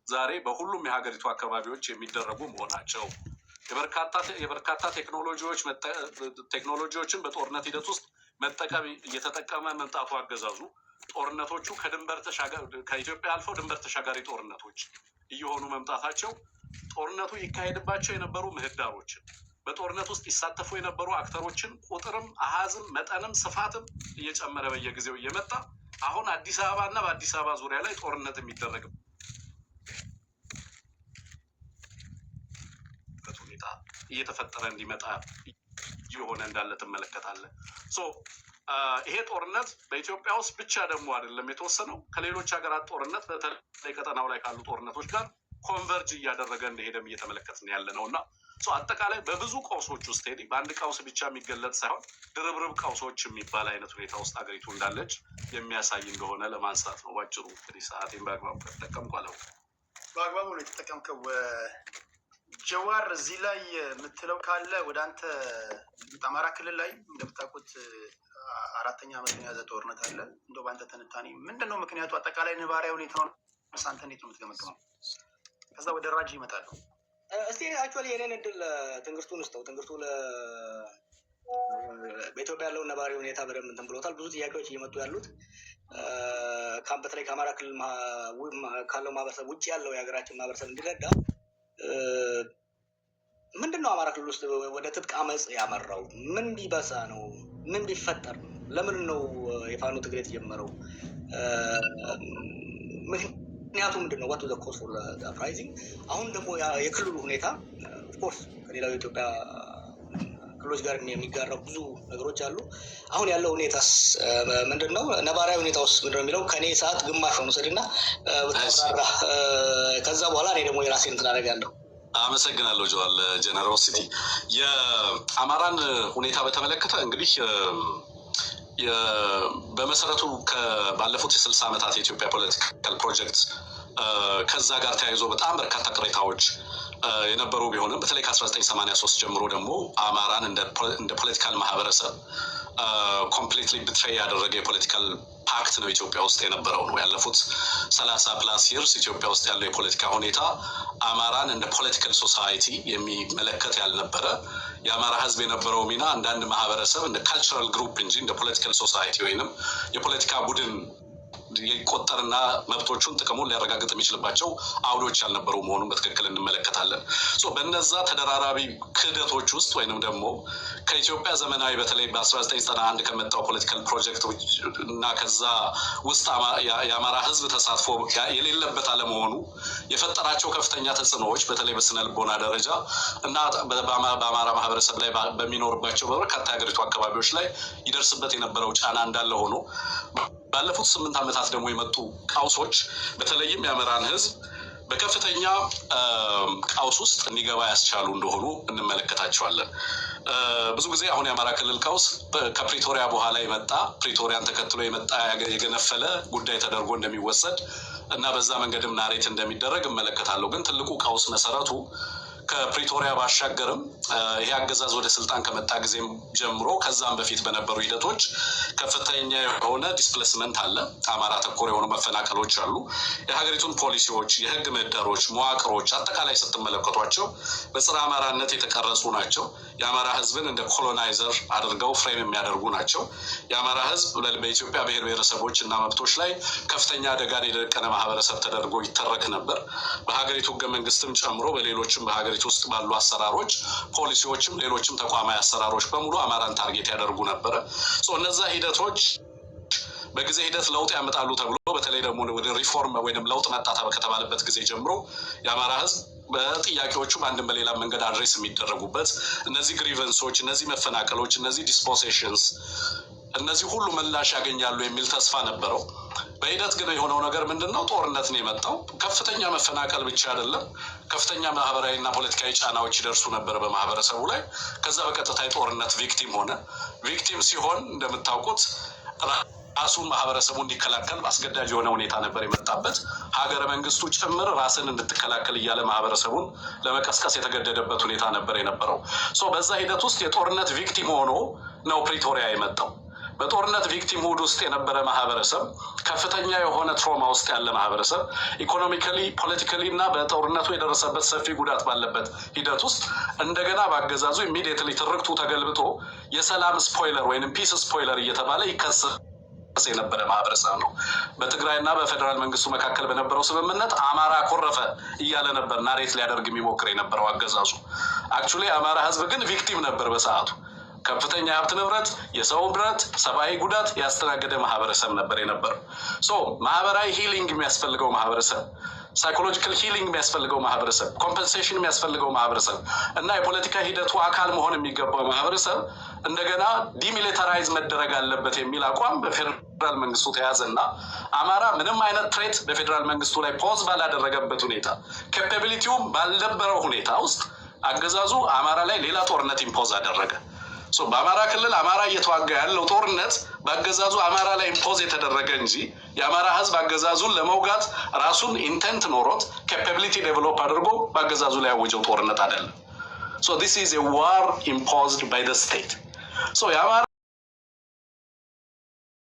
ዛሬ በሁሉም የሀገሪቱ አካባቢዎች የሚደረጉ መሆናቸው የበርካታ ቴክኖሎጂዎችን በጦርነት ሂደት ውስጥ መጠቀም እየተጠቀመ መምጣቱ አገዛዙ ጦርነቶቹ ከኢትዮጵያ አልፈው ድንበር ተሻጋሪ ጦርነቶች እየሆኑ መምጣታቸው ጦርነቱ ይካሄድባቸው የነበሩ ምህዳሮችን በጦርነት ውስጥ ይሳተፉ የነበሩ አክተሮችን ቁጥርም አሃዝም መጠንም ስፋትም እየጨመረ በየጊዜው እየመጣ አሁን አዲስ አበባ እና በአዲስ አበባ ዙሪያ ላይ ጦርነት የሚደረግበት ሁኔታ እየተፈጠረ እንዲመጣ የሆነ እንዳለ ትመለከታለህ። ይሄ ጦርነት በኢትዮጵያ ውስጥ ብቻ ደግሞ አይደለም የተወሰነው ከሌሎች ሀገራት ጦርነት በተለይ ቀጠናው ላይ ካሉ ጦርነቶች ጋር ኮንቨርጅ እያደረገ እንደሄደም እየተመለከትን ያለ ነው እና አጠቃላይ በብዙ ቀውሶች ውስጥ ሄዲ በአንድ ቀውስ ብቻ የሚገለጥ ሳይሆን ድርብርብ ቀውሶች የሚባል አይነት ሁኔታ ውስጥ ሀገሪቱ እንዳለች የሚያሳይ እንደሆነ ለማንሳት ነው። ባጭሩ እንግዲህ ሰዓቴን በአግባቡ ከተጠቀምኩ አለው። በአግባቡ ነው የተጠቀምከው። ጀዋር እዚህ ላይ የምትለው ካለ ወደ አንተ። አማራ ክልል ላይ እንደምታውቁት 4ኛ ዓመቱን የያዘ ጦርነት አለ። እንደው በአንተ ትንታኔ ምንድን ነው ምክንያቱ? አጠቃላይ ነባራዊ ሁኔታውን አንተ እንዴት ነው የምትገመግመው? ከዛ ወደ ራጅ ይመጣሉ። እስቲ አክቹዋሊ የኔን እድል ትንግርቱን ውስጥ ትንግርቱ በኢትዮጵያ ያለውን ነባራዊ ሁኔታ በደንብ እንትን ብሎታል። ብዙ ጥያቄዎች እየመጡ ያሉት በተለይ ከአማራ ክልል ካለው ማህበረሰብ ውጭ ያለው የሀገራችን ማህበረሰብ እንዲረዳ ምንድን ነው አማራ ክልል ውስጥ ወደ ትጥቅ አመፅ ያመራው? ምን ቢበዛ ነው? ምን ቢፈጠር ነው? ለምን ነው የፋኖ ትግል የተጀመረው? ምክንያቱ ምንድን ነው? ዋት ዘ ኮዝ ፎር ዘ አፕራይዚንግ? አሁን ደግሞ የክልሉ ሁኔታ ኦፍኮርስ ከሌላው የኢትዮጵያ ክልሎች ጋር የሚጋራው ብዙ ነገሮች አሉ። አሁን ያለው ሁኔታስ ምንድን ነው? ነባራዊ ሁኔታ ውስጥ ምንድን ነው የሚለው? ከኔ ሰዓት ግማሽ ነው ውሰድና ብታብራራ፣ ከዛ በኋላ እኔ ደግሞ የራሴን እንትን አደርጋለሁ። አመሰግናለሁ ጆዋል ጀነሮሲቲ። የአማራን ሁኔታ በተመለከተ እንግዲህ በመሰረቱ ባለፉት የ60 ዓመታት የኢትዮጵያ ፖለቲካል ፕሮጀክት ከዛ ጋር ተያይዞ በጣም በርካታ ቅሬታዎች የነበሩ ቢሆንም በተለይ ከ1983 ጀምሮ ደግሞ አማራን እንደ ፖለቲካል ማህበረሰብ ኮምፕሊትሊ ብትሬይ ያደረገ የፖለቲካል ፓክት ነው ኢትዮጵያ ውስጥ የነበረው ነው። ያለፉት 30+ ይርስ ኢትዮጵያ ውስጥ ያለው የፖለቲካ ሁኔታ አማራን እንደ ፖለቲካል ሶሳይቲ የሚመለከት ያልነበረ፣ የአማራ ህዝብ የነበረው ሚና አንዳንድ ማህበረሰብ እንደ ካልቸራል ግሩፕ እንጂ እንደ ፖለቲካል ሶሳይቲ ወይንም የፖለቲካ ቡድን ይቆጠርና መብቶቹን ጥቅሙን ሊያረጋግጥ የሚችልባቸው አውዶች ያልነበሩ መሆኑን በትክክል እንመለከታለን። በእነዛ ተደራራቢ ክህደቶች ውስጥ ወይንም ደግሞ ከኢትዮጵያ ዘመናዊ በተለይ በ1991 ከመጣው ፖለቲካል ፕሮጀክት እና ከዛ ውስጥ የአማራ ህዝብ ተሳትፎ የሌለበት አለመሆኑ የፈጠራቸው ከፍተኛ ተጽዕኖዎች በተለይ በስነ ልቦና ደረጃ እና በአማራ ማህበረሰብ ላይ በሚኖርባቸው በበርካታ የሀገሪቱ አካባቢዎች ላይ ይደርስበት የነበረው ጫና እንዳለ ሆኖ ባለፉት 8 ዓመታት ደግሞ የመጡ ቀውሶች በተለይም የአማራን ህዝብ በከፍተኛ ቀውስ ውስጥ እንዲገባ ያስቻሉ እንደሆኑ እንመለከታቸዋለን። ብዙ ጊዜ አሁን የአማራ ክልል ቀውስ ከፕሪቶሪያ በኋላ የመጣ ፕሪቶሪያን ተከትሎ የመጣ የገነፈለ ጉዳይ ተደርጎ እንደሚወሰድ እና በዛ መንገድም ናሬት እንደሚደረግ እመለከታለሁ። ግን ትልቁ ቀውስ መሰረቱ ከፕሪቶሪያ ባሻገርም ይሄ አገዛዝ ወደ ስልጣን ከመጣ ጊዜም ጀምሮ ከዛም በፊት በነበሩ ሂደቶች ከፍተኛ የሆነ ዲስፕሌስመንት አለ። አማራ ተኮር የሆኑ መፈናቀሎች አሉ። የሀገሪቱን ፖሊሲዎች፣ የህግ ምህዳሮች፣ መዋቅሮች አጠቃላይ ስትመለከቷቸው በፀረ አማራነት የተቀረጹ ናቸው። የአማራ ህዝብን እንደ ኮሎናይዘር አድርገው ፍሬም የሚያደርጉ ናቸው። የአማራ ህዝብ በኢትዮጵያ ብሔር ብሔረሰቦች እና መብቶች ላይ ከፍተኛ አደጋን የደቀነ ማህበረሰብ ተደርጎ ይተረክ ነበር። በሀገሪቱ ህገ መንግስትም ጨምሮ በሌሎችም በሀገሪቱ ውስጥ ባሉ አሰራሮች፣ ፖሊሲዎችም ሌሎችም ተቋማዊ አሰራሮች በሙሉ አማራን ታርጌት ያደርጉ ነበር። እነዛ ሂደቶች በጊዜ ሂደት ለውጥ ያመጣሉ ተብሎ በተለይ ደግሞ ወደ ሪፎርም ወይንም ለውጥ መጣ ከተባለበት ጊዜ ጀምሮ የአማራ ህዝብ በጥያቄዎቹ በአንድም በሌላ መንገድ አድሬስ የሚደረጉበት እነዚህ ግሪቨንሶች፣ እነዚህ መፈናቀሎች፣ እነዚህ ዲስፖሴሽንስ እነዚህ ሁሉ ምላሽ ያገኛሉ የሚል ተስፋ ነበረው። በሂደት ግን የሆነው ነገር ምንድነው? ጦርነት ነው የመጣው። ከፍተኛ መፈናቀል ብቻ አይደለም፣ ከፍተኛ ማህበራዊና ፖለቲካዊ ጫናዎች ይደርሱ ነበር በማህበረሰቡ ላይ። ከዛ በቀጥታ የጦርነት ቪክቲም ሆነ። ቪክቲም ሲሆን እንደምታውቁት ራሱን ማህበረሰቡ እንዲከላከል አስገዳጅ የሆነ ሁኔታ ነበር የመጣበት። ሀገረ መንግስቱ ጭምር ራስን እንድትከላከል እያለ ማህበረሰቡን ለመቀስቀስ የተገደደበት ሁኔታ ነበር የነበረው። በዛ ሂደት ውስጥ የጦርነት ቪክቲም ሆኖ ነው ፕሪቶሪያ የመጣው። በጦርነት ቪክቲም ሁድ ውስጥ የነበረ ማህበረሰብ፣ ከፍተኛ የሆነ ትሮማ ውስጥ ያለ ማህበረሰብ፣ ኢኮኖሚካሊ ፖለቲካሊ እና በጦርነቱ የደረሰበት ሰፊ ጉዳት ባለበት ሂደት ውስጥ እንደገና በአገዛዙ ኢሚዲየትሊ ትርክቱ ተገልብጦ የሰላም ስፖይለር ወይንም ፒስ ስፖይለር እየተባለ ይከሰስ የነበረ ማህበረሰብ ነው። በትግራይና በፌዴራል መንግስቱ መካከል በነበረው ስምምነት አማራ ኮረፈ እያለ ነበር ናሬት ሊያደርግ የሚሞክር የነበረው አገዛዙ። አክቹሊ አማራ ህዝብ ግን ቪክቲም ነበር በሰዓቱ። ከፍተኛ ሀብት ንብረት፣ የሰው ብረት፣ ሰብአዊ ጉዳት ያስተናገደ ማህበረሰብ ነበር የነበረው። ማህበራዊ ሂሊንግ የሚያስፈልገው ማህበረሰብ፣ ሳይኮሎጂካል ሂሊንግ የሚያስፈልገው ማህበረሰብ፣ ኮምፐንሴሽን የሚያስፈልገው ማህበረሰብ እና የፖለቲካ ሂደቱ አካል መሆን የሚገባው ማህበረሰብ እንደገና ዲሚሊታራይዝ መደረግ አለበት የሚል አቋም በፌዴራል መንግስቱ ተያዘ እና አማራ ምንም አይነት ትሬት በፌዴራል መንግስቱ ላይ ፖዝ ባላደረገበት ሁኔታ፣ ካፓቢሊቲውም ባልነበረው ሁኔታ ውስጥ አገዛዙ አማራ ላይ ሌላ ጦርነት ኢምፖዝ አደረገ። በአማራ ክልል አማራ እየተዋጋ ያለው ጦርነት በአገዛዙ አማራ ላይ ኢምፖዝ የተደረገ እንጂ የአማራ ህዝብ አገዛዙን ለመውጋት ራሱን ኢንቴንት ኖሮት ካፓቢሊቲ ዴቨሎፕ አድርጎ በአገዛዙ ላይ ያወጀው ጦርነት አይደለም። this is a war imposed by the state. የአማራ